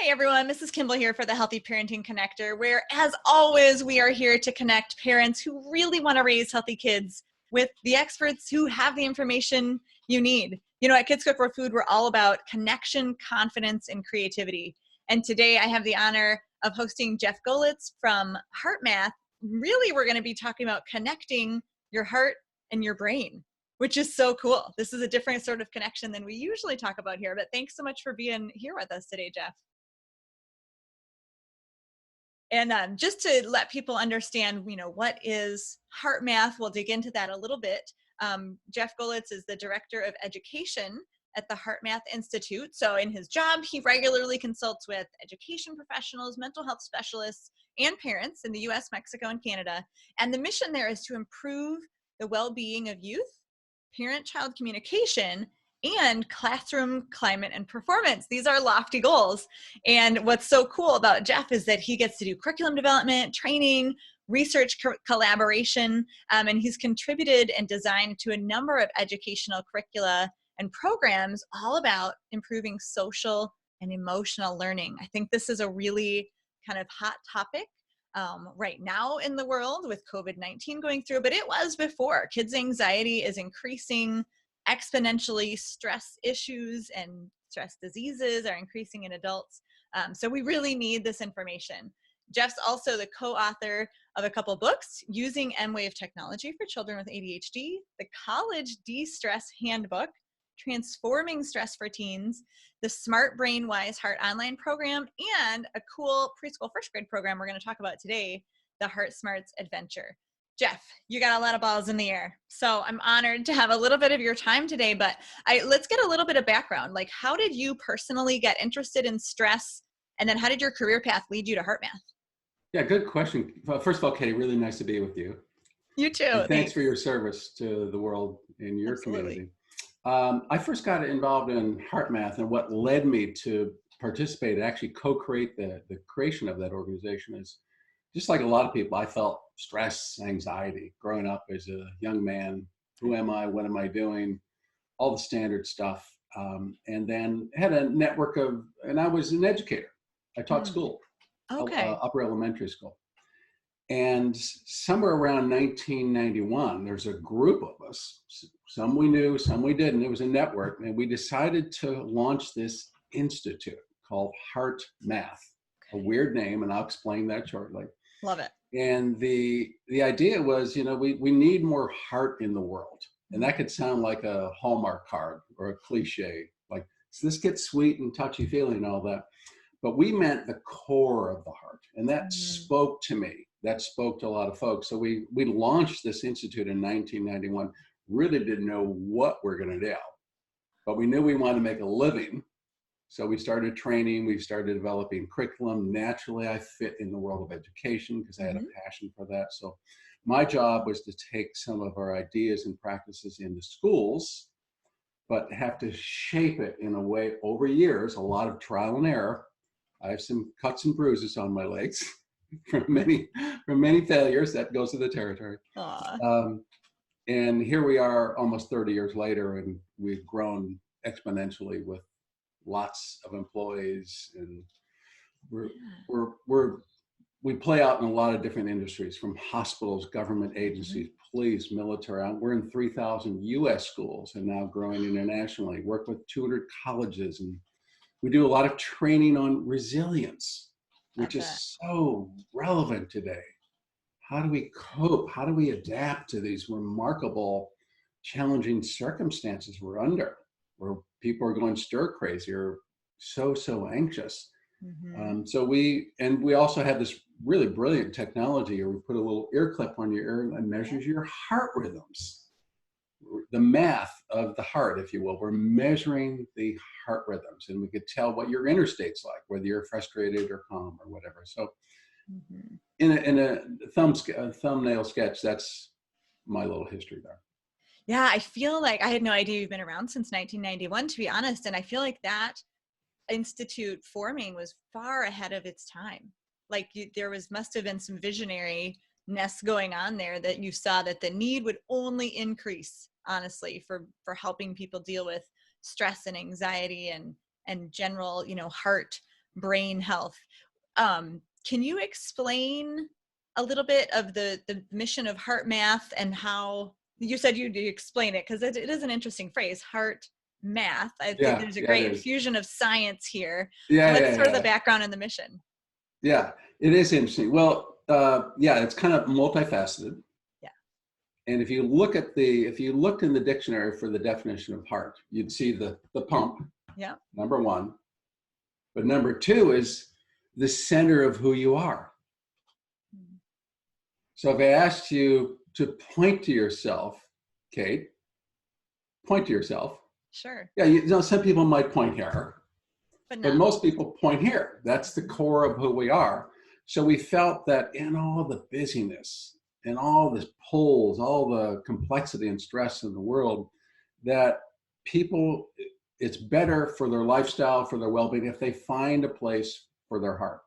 Hey everyone, Mrs. Kimball here for the Healthy Parenting Connector, where as always, we are here to connect parents who really want to raise healthy kids with the experts who have the information you need. You know, at Kids Cook for Food, we're all about connection, confidence, and creativity. And today I have the honor of hosting Jeff Goelitz from HeartMath. Really, we're going to be talking about connecting your heart and your brain, which is so cool. This is a different sort of connection than we usually talk about here, but thanks so much for being here with us today, Jeff. And just to let people understand, you know, what is HeartMath, we'll dig into that a little bit. Jeff Goelitz is the Director of Education at the HeartMath Institute. So in his job, he regularly consults with education professionals, mental health specialists, and parents in the US, Mexico, and Canada. And the mission there is to improve the well-being of youth, parent-child communication, and classroom climate and performance. These are lofty goals. And what's so cool about Jeff is that he gets to do curriculum development, training, research collaboration, and he's contributed and designed to a number of educational curricula and programs all about improving social and emotional learning. I think this is a really kind of hot topic right now in the world with COVID-19 going through, but it was before. Kids' anxiety is increasing exponentially. Stress issues and stress diseases are increasing in adults. So we really need this information. Jeff's also the co-author of a couple books, Using M-Wave Technology for Children with ADHD, the College De-Stress Handbook, Transforming Stress for Teens, the Smart Brain Wise Heart online program, and a cool preschool first grade program we're going to talk about today, the HartSmarts Adventure. Jeff, you got a lot of balls in the air. So I'm honored to have a little bit of your time today, but let's get a little bit of background. Like, how did you personally get interested in stress? And then how did your career path lead you to HeartMath? Yeah, good question. Well, first of all, Katie, really nice to be with you. You too. And thanks for your service to the world and your community. I first got involved in HeartMath, and what led me to participate, actually co-create the creation of that organization is just like a lot of people, I felt stress, anxiety growing up as a young man. Who am I? What am I doing? All the standard stuff. And then had a network of, and I was an educator. I taught school, upper elementary school. And somewhere around 1991, there's a group of us, some we knew, some we didn't. It was a network, and we decided to launch this institute called HeartMath, a weird name, and I'll explain that shortly. Love it. And the idea was, you know, we need more heart in the world. And that could sound like a Hallmark card or a cliche, like, so this gets sweet and touchy-feely and all that. But we meant the core of the heart. And that spoke to me. That spoke to a lot of folks. So we launched this institute in 1991, really didn't know what we're going to do, but we knew we wanted to make a living. So we started training, we started developing curriculum. Naturally, I fit in the world of education because I had a passion for that. So my job was to take some of our ideas and practices into schools, but have to shape it in a way over years, a lot of trial and error. I have some cuts and bruises on my legs from many failures. That goes to the territory. And here we are almost 30 years later, and we've grown exponentially with lots of employees, and we play out in a lot of different industries, from hospitals, government agencies, police, military. We're in 3,000 US schools and now growing internationally, work with 200 colleges, and we do a lot of training on resilience, which is so relevant today. How do we cope? How do we adapt to these remarkable, challenging circumstances we're under, where people are going stir crazy or so anxious? So we also have this really brilliant technology, where we put a little ear clip on your ear and measures your heart rhythms. The math of the heart, if you will. We're measuring the heart rhythms, and we could tell what your inner state's like, whether you're frustrated or calm or whatever. So in a thumbnail sketch, that's my little history there. Yeah, I feel like I had no idea you've been around since 1991, to be honest. And I feel like that institute forming was far ahead of its time. Like there must have been some visionariness going on there, that you saw that the need would only increase, honestly, for helping people deal with stress and anxiety and general, you know, heart brain health. Can you explain a little bit of the mission of HeartMath and how you said you'd explain it? Because it is an interesting phrase, HeartMath. I think Yeah, there's a yeah, it great is. infusion of science here. Yeah, What's yeah, sort of the yeah. background and the mission? Yeah, it is interesting. Well, yeah, it's kind of multifaceted. Yeah. And if you looked in the dictionary for the definition of heart, you'd see the pump, Yeah. number one. But number two is the center of who you are. So if I asked you to point to yourself, Kate, point to yourself. Sure. Yeah, you know, some people might point here, But but not. most people point here. That's the core of who we are. So we felt that in all the busyness and all the pulls, all the complexity and stress in the world, that people, it's better for their lifestyle, for their well-being, if they find a place for their heart.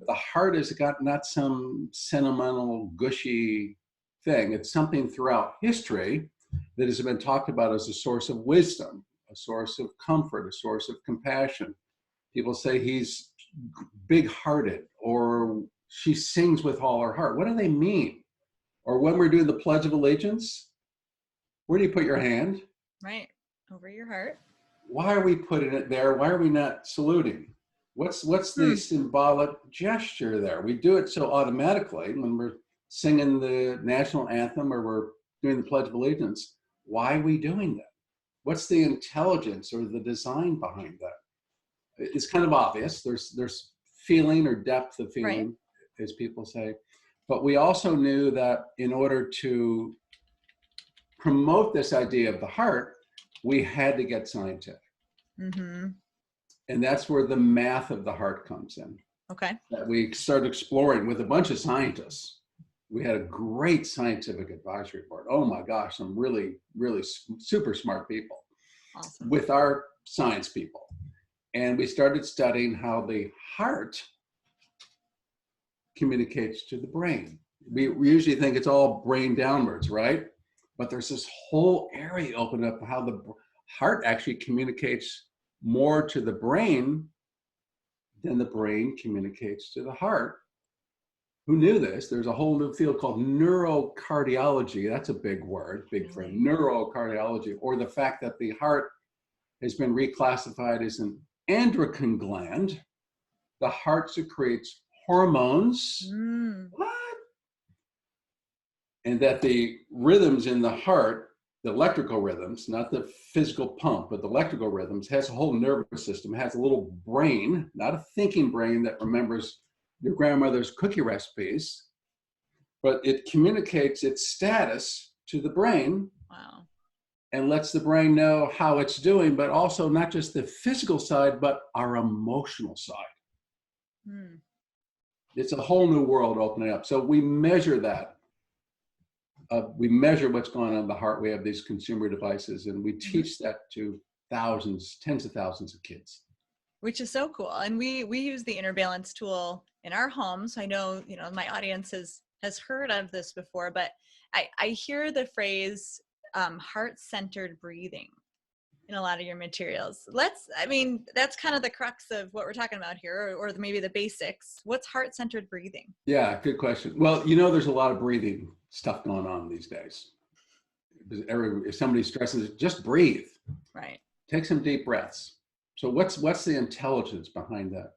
The heart has got not some sentimental, gushy thing. It's something throughout history that has been talked about as a source of wisdom, a source of comfort, a source of compassion. People say he's big-hearted, or she sings with all her heart. What do they mean? Or when we're doing the Pledge of Allegiance, where do you put your hand? Right. Over your heart. Why are we putting it there? Why are we not saluting? What's the symbolic gesture there? We do it so automatically when we're singing the national anthem or we're doing the Pledge of Allegiance. Why are we doing that? What's the intelligence or the design behind that? It's kind of obvious. There's feeling or depth of feeling, right, as people say. But we also knew that in order to promote this idea of the heart, we had to get scientific. Mm-hmm. And that's where the math of the heart comes in. Okay. That we started exploring with a bunch of scientists. We had a great scientific advisory board. Oh my gosh, some really, really super smart people. Awesome. With our science people. And we started studying how the heart communicates to the brain. We usually think it's all brain downwards, right? But there's this whole area opened up how the heart actually communicates more to the brain than the brain communicates to the heart. Who knew this? There's a whole new field called neurocardiology. That's a big word, big for neurocardiology, or the fact that the heart has been reclassified as an endocrine gland. The heart secretes hormones. What? And that the rhythms in the heart, the electrical rhythms, not the physical pump, but the electrical rhythms, has a whole nervous system, has a little brain, not a thinking brain that remembers your grandmother's cookie recipes, but it communicates its status to the brain. Wow. And lets the brain know how it's doing, but also not just the physical side, but our emotional side. It's a whole new world opening up. So we measure that. We measure what's going on in the heart. We have these consumer devices, and we teach that to thousands, tens of thousands of kids. Which is so cool. And we use the inner balance tool in our homes. I know, my audience has heard of this before, but I hear the phrase heart-centered breathing in a lot of your materials. That's kind of the crux of what we're talking about here, or maybe the basics. What's heart-centered breathing? Yeah, good question. Well, there's a lot of breathing stuff going on these days. If somebody stresses, just breathe. Right. Take some deep breaths. So what's the intelligence behind that?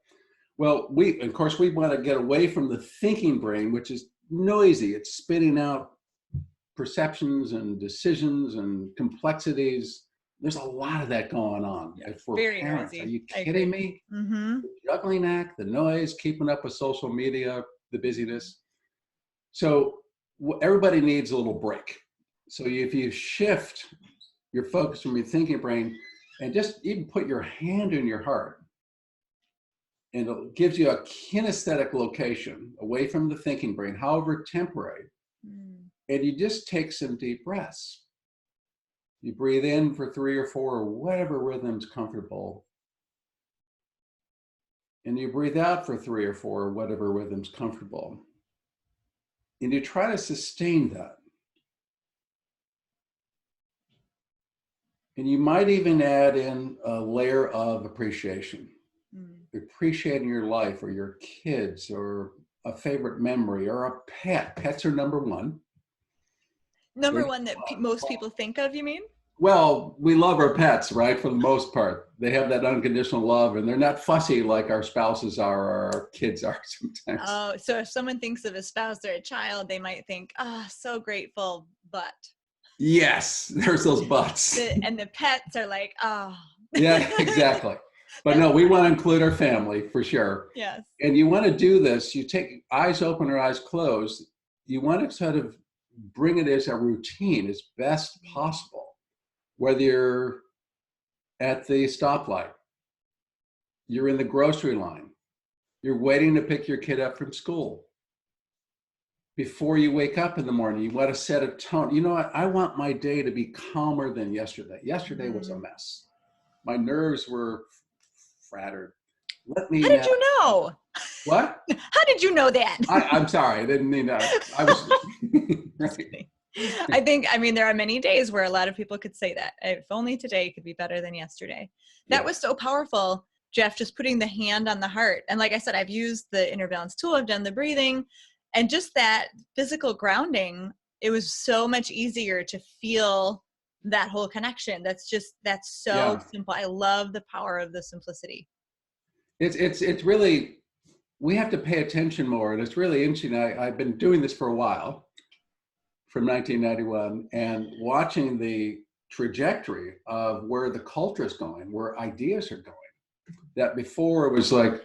Well, we want to get away from the thinking brain, which is noisy. It's spitting out perceptions and decisions and complexities. There's a lot of that going on. Yeah, for very parents. Noisy. Are you kidding me? Mm-hmm. The juggling act, the noise, keeping up with social media, the busyness. So everybody needs a little break. So if you shift your focus from your thinking brain and just even put your hand in your heart, and it gives you a kinesthetic location away from the thinking brain, however temporary, and you just take some deep breaths. You breathe in for 3 or 4 or whatever rhythm's comfortable. And you breathe out for 3 or 4 or whatever rhythm's comfortable. And you try to sustain that. And you might even add in a layer of appreciation. appreciating your life or your kids or a favorite memory or a pet. Pets are number one. Number one that most people think of, you mean? Well, we love our pets, right? For the most part, they have that unconditional love, and they're not fussy like our spouses are or our kids are sometimes. Oh, so if someone thinks of a spouse or a child, they might think, "Ah, so grateful," but Yes, there's those buts. and the pets are like, "Oh." Yeah, exactly. But no, we want to include our family for sure. Yes. And you want to do this, you take eyes open or eyes closed, you want to sort of bring it as a routine as best possible. Whether you're at the stoplight, you're in the grocery line, you're waiting to pick your kid up from school. Before you wake up in the morning, you want to set a tone. You know what? I want my day to be calmer than yesterday. Yesterday was a mess. My nerves were frattered. How did you know? What? How did you know that? I'm sorry. I didn't mean that. I was. Right. I mean, there are many days where a lot of people could say that. If only today could be better than yesterday. That was so powerful, Jeff, just putting the hand on the heart. And like I said, I've used the inner balance tool, I've done the breathing, and just that physical grounding, it was so much easier to feel that whole connection. That's so simple. I love the power of the simplicity. It's really, we have to pay attention more. And it's really interesting. I've been doing this for a while, from 1991, and watching the trajectory of where the culture is going, where ideas are going. That before it was like,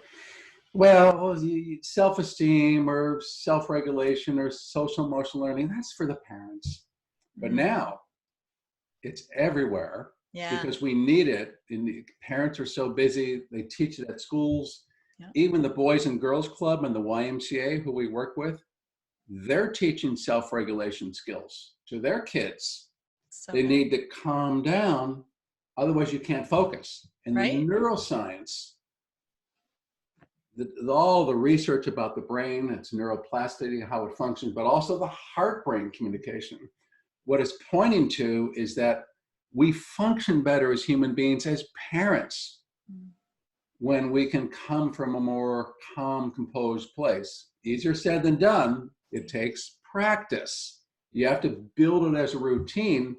well, self-esteem or self-regulation or social emotional learning, that's for the parents. But now it's everywhere because we need it. And the parents are so busy. They teach it at schools. Even the Boys and Girls Club and the YMCA, who we work with, they're teaching self-regulation skills to their kids. They need to calm down, otherwise you can't focus. And the neuroscience, all the research about the brain, its neuroplasticity, how it functions, but also the heart-brain communication. What it's pointing to is that we function better as human beings, as parents, when we can come from a more calm, composed place. Easier said than done. It takes practice. You have to build it as a routine.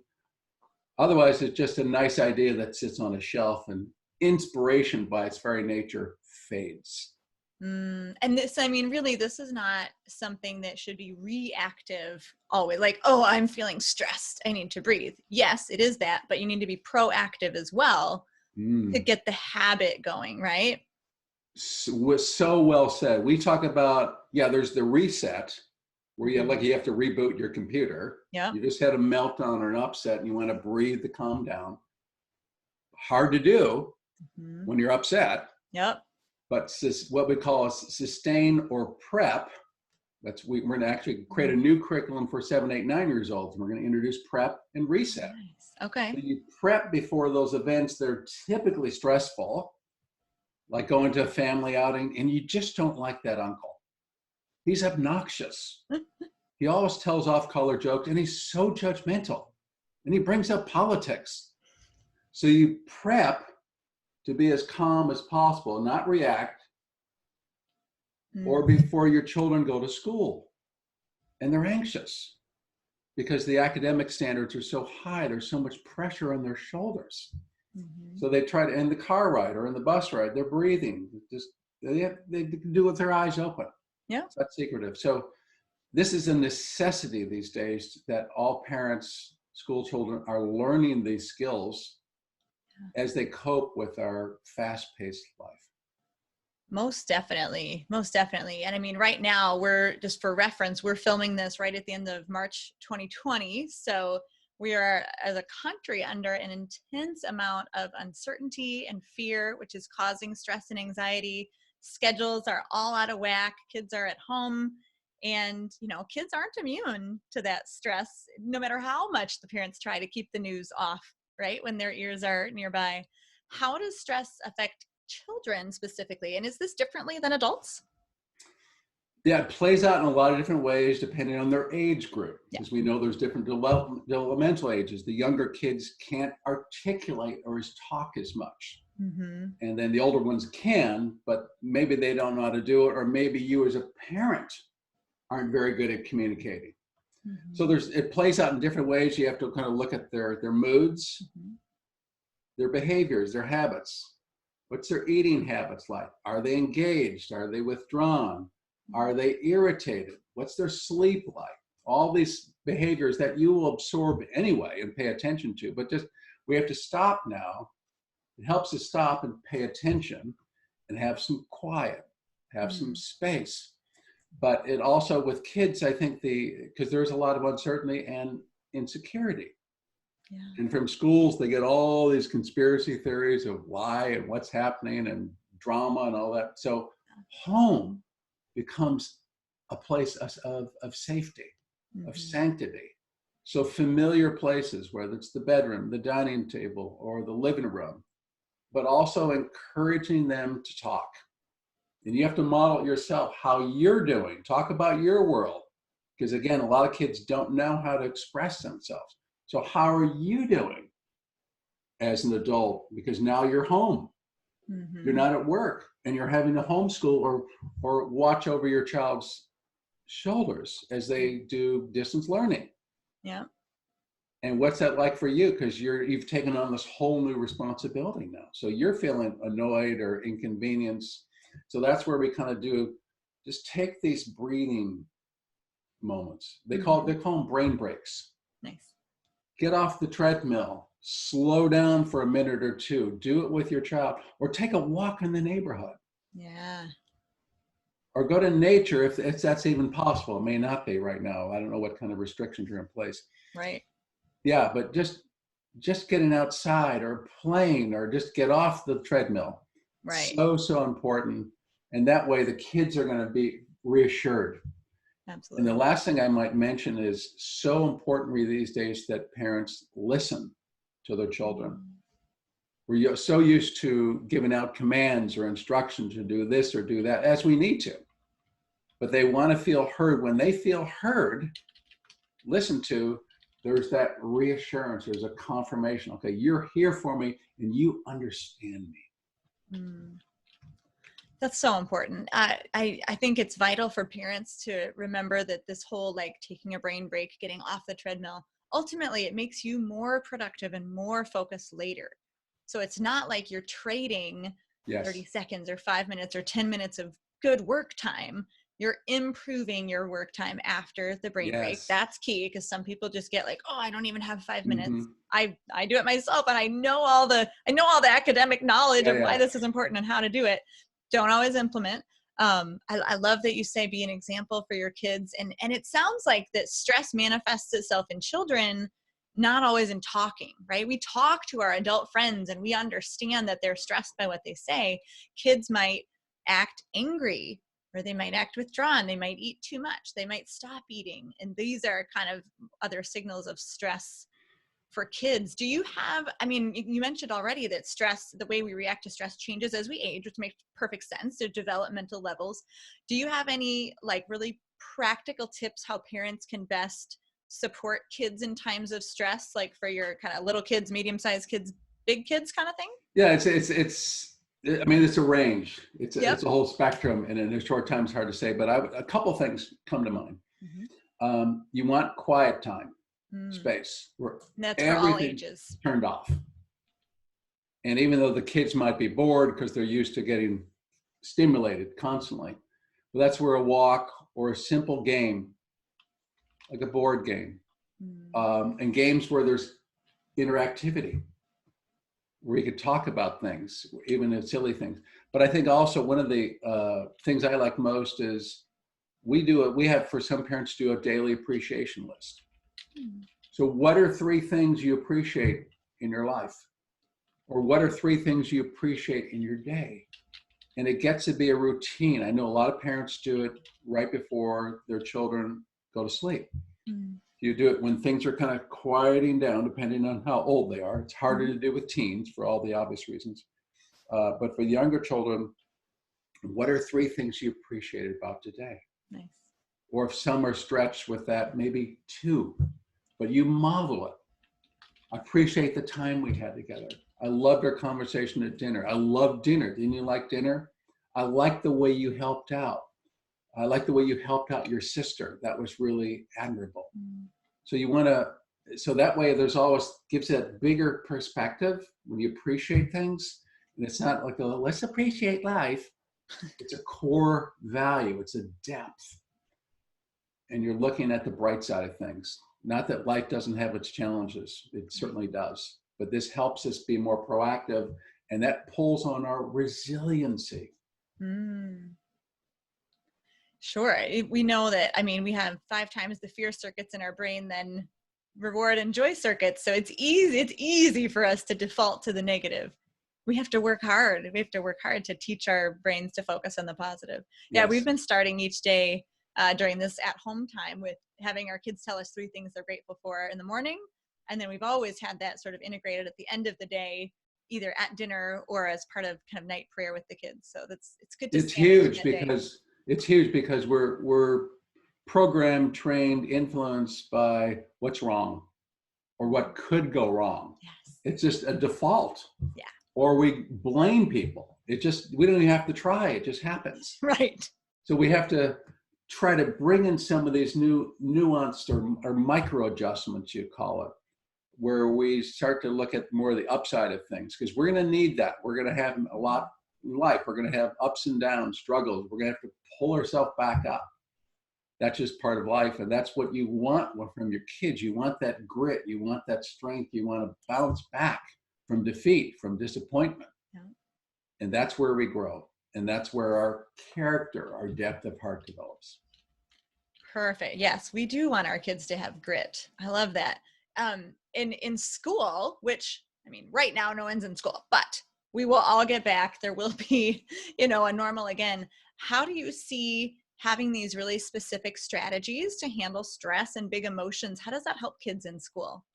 Otherwise, it's just a nice idea that sits on a shelf, and inspiration by its very nature fades. And this, I mean, really, this is not something that should be reactive always. Like, oh, I'm feeling stressed, I need to breathe. Yes, it is that, but you need to be proactive as well to get the habit going, right? So well said. We talk about, there's the reset where you have to reboot your computer. You just had a meltdown or an upset and you want to breathe to calm down. Hard to do when you're upset. But what we call a sustain or prep, we're going to actually create a new curriculum for 7, 8, 9 years old. And we're going to introduce prep and reset. Nice. Okay. So you prep before those events. They're typically stressful, like going to a family outing, and you just don't like that uncle. He's obnoxious. He always tells off-color jokes, and he's so judgmental. And he brings up politics. So you prep to be as calm as possible, not react, or before your children go to school. And they're anxious because the academic standards are so high. There's so much pressure on their shoulders. So they try to, in the car ride or in the bus ride, they're breathing. They do it with their eyes open. So that's secretive. So this is a necessity these days that all parents, school children are learning these skills as they cope with our fast-paced life. Most definitely. Most definitely. And I mean, right now we're, just for reference, we're filming this right at the end of March 2020. So we are, as a country, under an intense amount of uncertainty and fear, which is causing stress and anxiety. Schedules are all out of whack. Kids are at home, and, kids aren't immune to that stress, no matter how much the parents try to keep the news off, right, when their ears are nearby. How does stress affect children specifically? And is this differently than adults? Yeah, it plays out in a lot of different ways depending on their age group. Because we know there's different developmental ages. The younger kids can't articulate or talk as much. And then the older ones can, but maybe they don't know how to do it, or maybe you as a parent aren't very good at communicating. So it plays out in different ways. You have to kind of look at their moods, their behaviors, their habits. What's their eating habits like? Are they engaged? Are they withdrawn? Are they irritated? What's their sleep like? All these behaviors that you will absorb anyway and pay attention to, but just we have to stop now. It helps us stop and pay attention and have some quiet, have some space. But it also, with kids, I think because there's a lot of uncertainty and insecurity. Yeah. And from schools, they get all these conspiracy theories of why and what's happening and drama and all that. So home becomes a place of safety, of sanctity. So familiar places, whether it's the bedroom, the dining table, or the living room, but also encouraging them to talk. And you have to model yourself how you're doing. Talk about your world. Because again, a lot of kids don't know how to express themselves. So how are you doing as an adult? Because now you're home. You're not at work and you're having to homeschool or watch over your child's shoulders as they do distance learning. Yeah. And what's that like for you? Because you've taken on this whole new responsibility now. So you're feeling annoyed or inconvenienced. So that's where we kind of just take these breathing moments. They call them brain breaks. Nice. Get off the treadmill, slow down for a minute or two, do it with your child, or take a walk in the neighborhood. Yeah. Or go to nature if that's even possible. It may not be right now. I don't know what kind of restrictions are in place. Right. Yeah, but just getting outside or playing or just get off the treadmill. Right. So important. And that way the kids are going to be reassured. Absolutely. And the last thing I might mention is so important these days that parents listen to their children. We're so used to giving out commands or instructions to do this or do that, as we need to. But they want to feel heard. When they feel heard, listened to, there's that reassurance, there's a confirmation. Okay, you're here for me and you understand me. That's so important. I think it's vital for parents to remember that this whole like taking a brain break, getting off the treadmill, ultimately it makes you more productive and more focused later. So it's not like you're trading 30 seconds or 5 minutes or 10 minutes of good work time. You're improving your work time after the brain break. That's key, because some people just get like, oh, I don't even have 5 minutes. I do it myself, and I know all the academic knowledge of why this is important and how to do it. Don't always implement. I love that you say be an example for your kids. And it sounds like that stress manifests itself in children, not always in talking, right? We talk to our adult friends and we understand that they're stressed by what they say. Kids might act angry, or they might act withdrawn. They might eat too much. They might stop eating. And these are kind of other signals of stress for kids. Do you have, I mean, you mentioned already that stress, the way we react to stress changes as we age, which makes perfect sense to developmental levels. Do you have any like really practical tips how parents can best support kids in times of stress, like for your kind of little kids, medium-sized kids, big kids kind of thing? Yeah, I mean, it's a range. It's a whole spectrum, and in a short time, it's hard to say. But a couple things come to mind. You want quiet time, space, where that's for all ages, turned off. And even though the kids might be bored because they're used to getting stimulated constantly, but that's where a walk or a simple game, like a board game, and games where there's interactivity, where you could talk about things, even in silly things. But I think also one of the things I like most is we have for some parents do a daily appreciation list. So what are 3 things you appreciate in your life? Or what are 3 things you appreciate in your day? And it gets to be a routine. I know a lot of parents do it right before their children go to sleep. You do it when things are kind of quieting down, depending on how old they are. It's harder to do with teens for all the obvious reasons. But for younger children, what are 3 things you appreciated about today? Nice. Or if some are stretched with that, maybe 2, but you model it. I appreciate the time we had together. I loved our conversation at dinner. I loved dinner. Didn't you like dinner? I like the way you helped out. I like the way you helped out your sister. That was really admirable. So you want to, so that way there's always, gives that bigger perspective when you appreciate things. And it's not like, oh, let's appreciate life. It's a core value. It's a depth. And you're looking at the bright side of things. Not that life doesn't have its challenges. It certainly does. But this helps us be more proactive, and that pulls on our resiliency. Sure. We know that, I mean, we have 5 times the fear circuits in our brain than reward and joy circuits. So it's easy for us to default to the negative. We have to work hard. We have to work hard to teach our brains to focus on the positive. Yeah, Yes. we've been starting each day during this at-home time with having our kids tell us 3 things they're grateful for in the morning. And then we've always had that sort of integrated at the end of the day, either at dinner or as part of kind of night prayer with the kids. So it's good to It's huge because it's huge because we're programmed, trained, influenced by what's wrong or what could go wrong. Yes. It's just a default. Yeah. Or we blame people. We don't even have to try. It just happens. Right. So we have to try to bring in some of these new nuanced or micro adjustments, you call it, where we start to look at more of the upside of things, because we're going to need that. We're going to have a lot in life. We're going to have ups and downs, struggles. We're going to have to pull ourselves back up. That's just part of life. And that's what you want from your kids. You want that grit. You want that strength. You want to bounce back from defeat, from disappointment. Yeah. And that's where we grow. And that's where our character, our depth of heart develops. Perfect. Yes, we do want our kids to have grit. I love that. In school, which, I mean, right now no one's in school, but we will all get back. There will be, a normal again. How do you see having these really specific strategies to handle stress and big emotions? How does that help kids in school?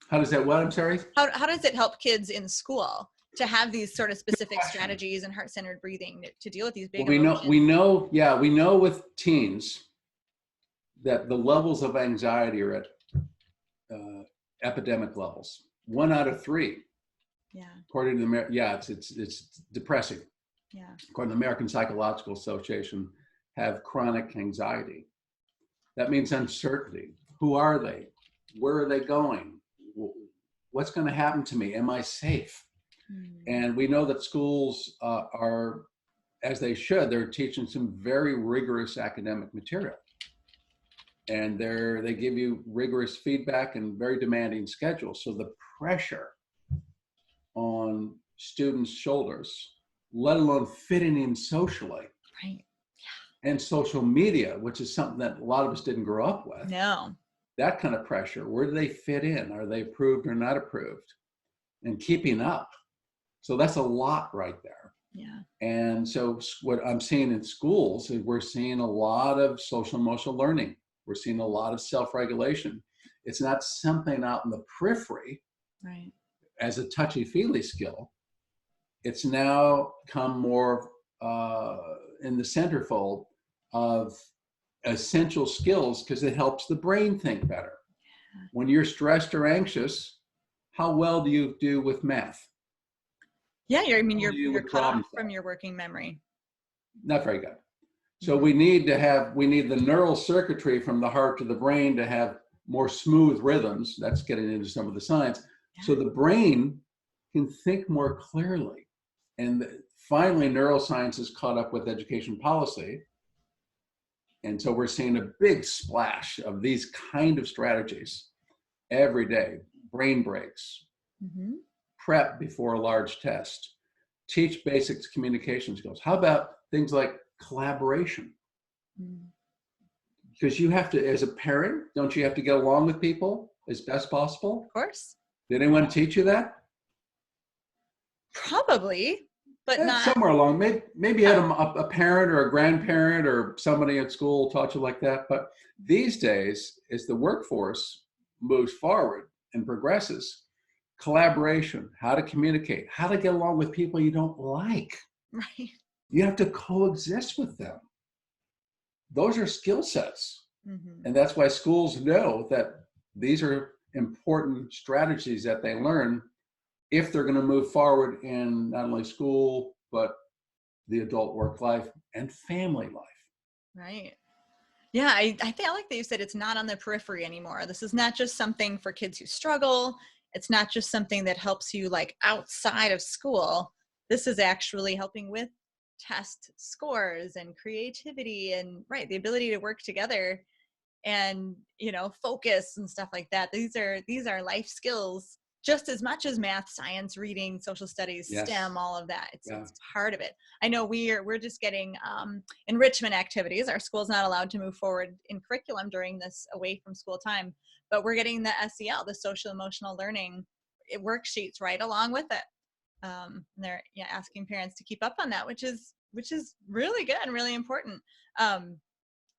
How does that what? I'm sorry? How does it help kids in school to have these sort of specific strategies and heart-centered breathing to deal with these big emotions? We know with teens that the levels of anxiety are at epidemic levels. 1 out of 3. Yeah. According to it's depressing. Yeah. According to the American Psychological Association, have chronic anxiety. That means uncertainty. Who are they? Where are they going? What's going to happen to me? Am I safe? And we know that schools are, as they should, they're teaching some very rigorous academic material. And they give you rigorous feedback and very demanding schedules. So the pressure on students' shoulders, let alone fitting in socially. Right. Yeah. And social media, which is something that a lot of us didn't grow up with. No. That kind of pressure, where do they fit in? Are they approved or not approved? And keeping up. So that's a lot right there. Yeah. And so what I'm seeing in schools is we're seeing a lot of social emotional learning. We're seeing a lot of self-regulation. It's not something out in the periphery, right, as a touchy-feely skill. It's now come more in the centerfold of essential skills because it helps the brain think better. Yeah. When you're stressed or anxious, how well do you do with math? Yeah, you're cut off from your working memory. Not very good. So we need the neural circuitry from the heart to the brain to have more smooth rhythms. That's getting into some of the science. Yeah. So the brain can think more clearly. And finally, neuroscience has caught up with education policy. And so we're seeing a big splash of these kind of strategies every day. Brain breaks, prep before a large test, teach basic communication skills. How about things like collaboration? Because you have to, as a parent, don't you have to get along with people as best possible? Of course. Did anyone teach you that? Probably, but not somewhere along. Maybe you had a parent or a grandparent or somebody at school taught you like that. But these days, as the workforce moves forward and progresses, collaboration, how to communicate, how to get along with people you don't like. Right. You have to coexist with them. Those are skill sets. And that's why schools know that these are important strategies that they learn if they're going to move forward in not only school, but the adult work life and family life. Right. Yeah, I think I like that you said it's not on the periphery anymore. This is not just something for kids who struggle. It's not just something that helps you like outside of school. This is actually helping with test scores and creativity and right, the ability to work together and, you know, focus and stuff like that. These are life skills just as much as math, science, reading, social studies, Yes. STEM, all of that. Yeah. It's part of it. I know we're just getting enrichment activities. Our school's not allowed to move forward in curriculum during this away from school time, but we're getting the SEL, the social emotional learning worksheets right along with it. They're asking parents to keep up on that, which is really good and really important.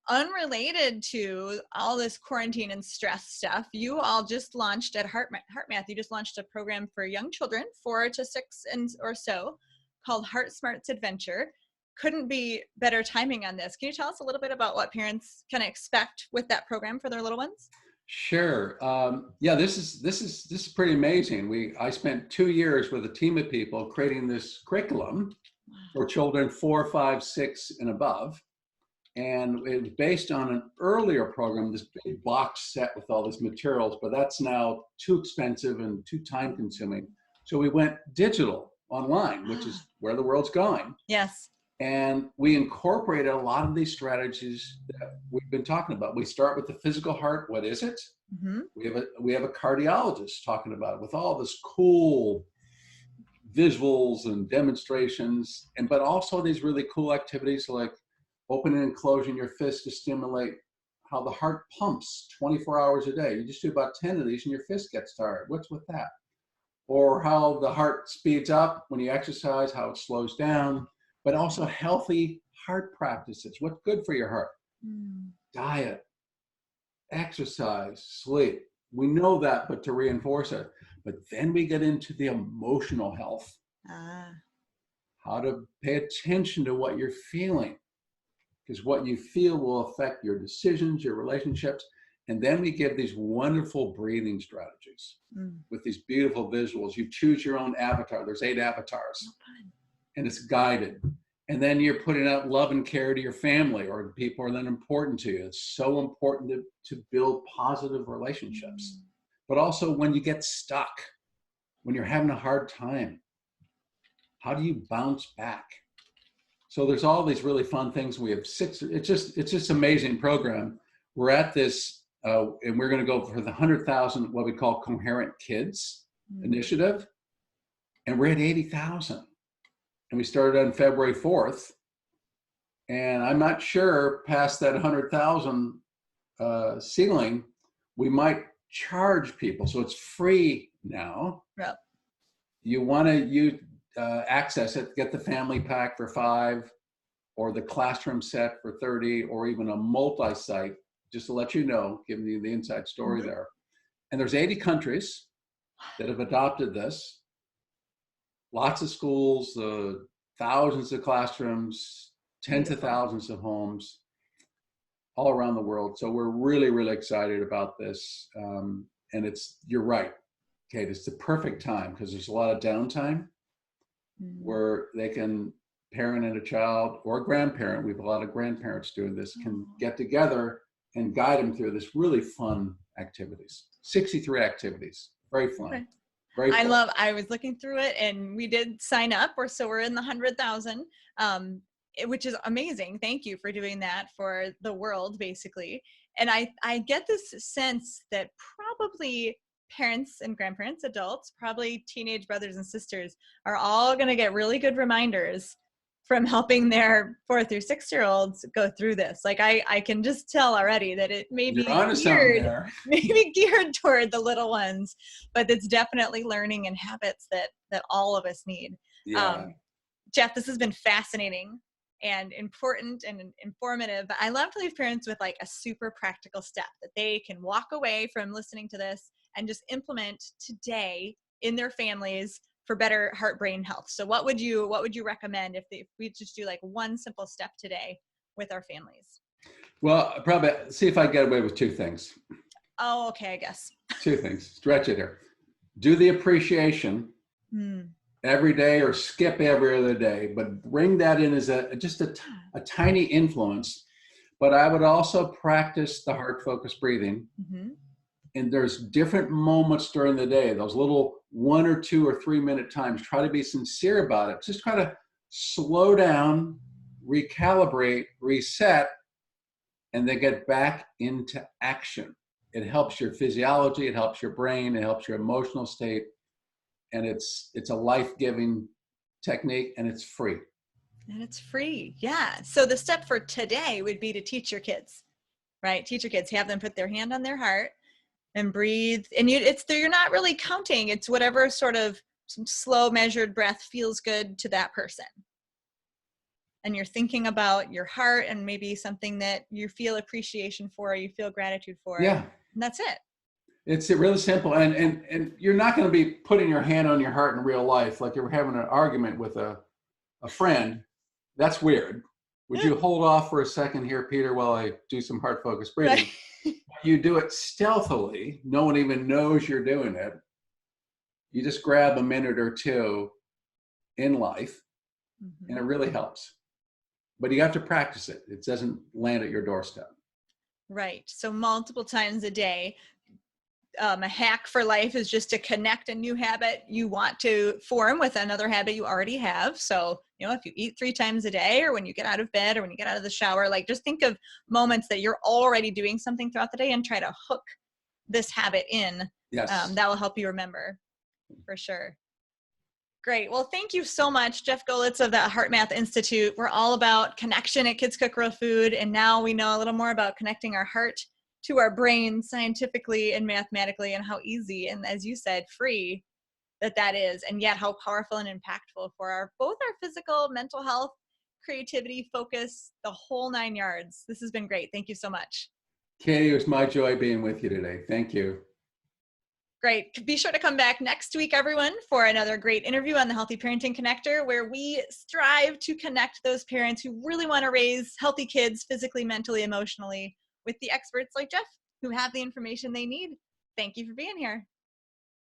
Unrelated to all this quarantine and stress stuff, you all just launched at HeartMath. You just launched a program for young children, 4 to 6 and or so, called HartSmarts Adventure. Couldn't be better timing on this. Can you tell us a little bit about what parents can expect with that program for their little ones? Sure. Yeah, this is pretty amazing. I spent 2 years with a team of people creating this curriculum for children 4, 5, 6, and above. And it was based on an earlier program, this big box set with all these materials, but that's now too expensive and too time consuming. So we went digital online, which is where the world's going. Yes. And we incorporated a lot of these strategies that we've been talking about. We start with the physical heart. What is it? Mm-hmm. We have a cardiologist talking about it with all this cool visuals and demonstrations, but also these really cool activities like opening and closing your fist to stimulate how the heart pumps 24 hours a day. You just do about 10 of these and your fist gets tired. What's with that? Or how the heart speeds up when you exercise, how it slows down, but also healthy heart practices. What's good for your heart? Diet, exercise, sleep. We know that, but to reinforce it. But then we get into the emotional health. How to pay attention to what you're feeling. Because what you feel will affect your decisions, your relationships. And then we give these wonderful breathing strategies with these beautiful visuals. You choose your own avatar. There's 8 avatars. And it's guided. And then you're putting out love and care to your family or people that are important to you. It's so important to build positive relationships. But also when you get stuck, when you're having a hard time, how do you bounce back? So there's all these really fun things. We have 6, it's just amazing program. We're at this, and we're going to go for the 100,000, what we call Coherent Kids initiative. And we're at 80,000. And we started on February 4th. And I'm not sure past that 100,000 ceiling, we might charge people. So it's free now. Yep. You want to access it, get the family pack for 5 or the classroom set for 30 or even a multi-site, just to let you know, giving you the inside story there. And there's 80 countries that have adopted this. Lots of schools, thousands of classrooms, tens of thousands of homes all around the world. So we're really, really excited about this. And you're right, Kate, it's the perfect time because there's a lot of downtime where they can, parent and a child or a grandparent, we have a lot of grandparents doing this, can get together and guide them through this really fun activities. 63 activities, very fun. Okay. Very fun. I was looking through it and we did sign up, so we're in the 100,000, which is amazing. Thank you for doing that for the world, basically. And I get this sense that probably parents and grandparents, adults, probably teenage brothers and sisters are all going to get really good reminders from helping their 4 through 6-year-olds go through this. Like I can just tell already that it may be geared, maybe geared toward the little ones, but it's definitely learning and habits that all of us need. Yeah. Jeff, this has been fascinating and important and informative. I love to leave parents with like a super practical step that they can walk away from listening to this and just implement today in their families for better heart-brain health. So what would you recommend if we just do like one simple step today with our families? Well, probably see if I get away with 2 things. Oh, okay, I guess. 2 things, stretch it here. Do the appreciation Mm. every day or skip every other day, but bring that in as just a tiny influence. But I would also practice the heart focused breathing. Mm-hmm. And there's different moments during the day, those little 1 or 2 or 3 minute times. Try to be sincere about it. Just try to slow down, recalibrate, reset, and then get back into action. It helps your physiology, it helps your brain, it helps your emotional state, and it's a life-giving technique, and it's free. And it's free. Yeah. So the step for today would be to teach your kids, right? Teach your kids, have them put their hand on their heart and breathe. And you're not really counting. It's whatever sort of slow measured breath feels good to that person. And you're thinking about your heart and maybe something that you feel appreciation for, or you feel gratitude for. Yeah. And that's it. It's really simple. And you're not going to be putting your hand on your heart in real life like you're having an argument with a friend. That's weird. Would you hold off for a second here, Peter, while I do some heart focused breathing? Right. You do it stealthily. No one even knows you're doing it. You just grab a minute or two in life, and it really helps. But you have to practice it. It doesn't land at your doorstep. Right. So multiple times a day. A hack for life is just to connect a new habit you want to form with another habit you already have. So, if you eat 3 times a day, or when you get out of bed, or when you get out of the shower, like just think of moments that you're already doing something throughout the day and try to hook this habit in. Yes. That will help you remember for sure. Great. Well, thank you so much, Jeff Goelitz of the HeartMath Institute. We're all about connection at Kids Cook Real Food. And now we know a little more about connecting our heart to our brain scientifically and mathematically, and how easy and, as you said, free that is, and yet how powerful and impactful for both our physical, mental health, creativity, focus, the whole 9 yards. This has been great. Thank you so much. Katie, it was my joy being with you today. Thank you. Great. Be sure to come back next week, everyone, for another great interview on the Healthy Parenting Connector, where we strive to connect those parents who really want to raise healthy kids physically, mentally, emotionally, with the experts like Jeff, who have the information they need. Thank you for being here.